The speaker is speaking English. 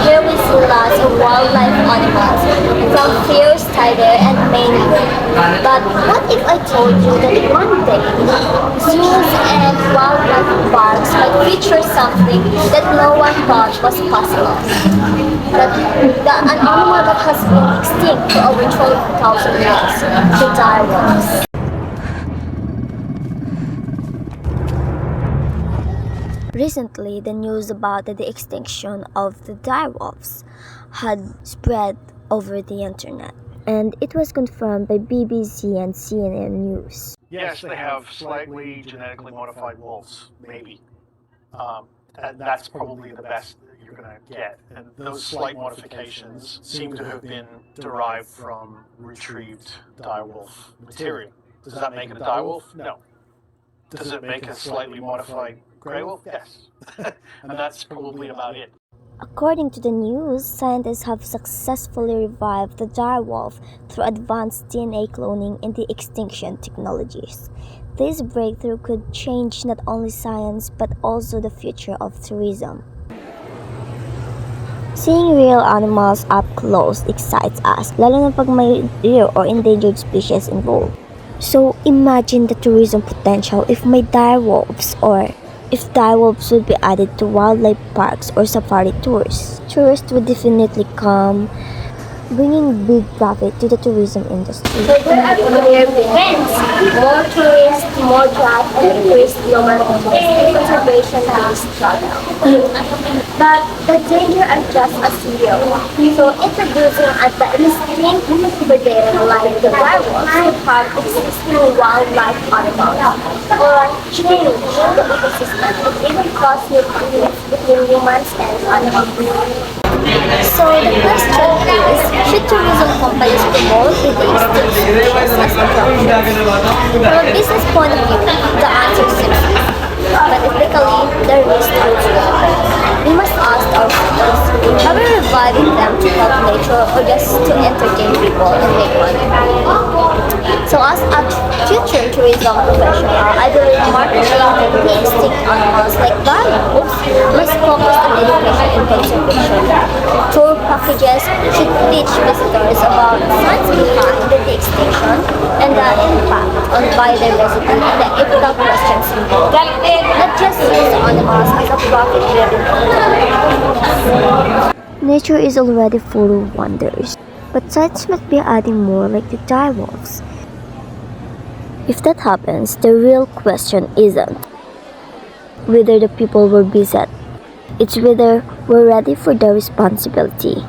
here we see lots of wildlife animals, from fierce tiger and maned bear. But what if I told you that one day, zoos and wildlife parks might feature something that no one thought was possible? That an animal that has been extinct for over 12,000 years, the dire wolves. Recently, the news about the extinction of the direwolves had spread over the internet, and it was confirmed by BBC and CNN News. Yes, they have slightly genetically modified wolves, maybe. And that's probably the best that you're going to get. And those slight modifications seem to have been derived from retrieved direwolf material. Does that make it a direwolf? No. Does it make a slightly modified grey wolf? Yes. And that's probably about it. According to the news, scientists have successfully revived the direwolf through advanced DNA cloning and de-extinction technologies. This breakthrough could change not only science but also the future of tourism. Seeing real animals up close excites us, lalo na pag may rare or endangered species involved. So imagine the tourism potential if may direwolves, or if direwolves would be added to wildlife parks or safari tours. Tourists would definitely come, bringing big profit to the tourism industry. So there are clear events, more tourists, more jobs, and increased global conservation struggle. But the danger are just as real. So introducing the distinct predator like the direwolves could harm existing wildlife animals, or change the ecosystem, and even cause new conflicts between humans and animals. So the question is, should tourism companies promote the extinct species as attractions? From a business point of view, the answer seems easy, but ethically, the risks are true. We must ask ourselves, are we reviving them to help nature or just to entertain people and make money? So as a future tourism professional, I believe marketing the extinct animals like direwolves must focus on education and conservation. Tour packages should teach visitors about science behind the extinction and the impact on biodiversity and the ethical questions involved. Not just use animals as a profit-driven tool. Nature is already full of wonders, but science must be adding more like the direwolves. If that happens, the real question isn't whether the people will be set. It's whether we're ready for the responsibility.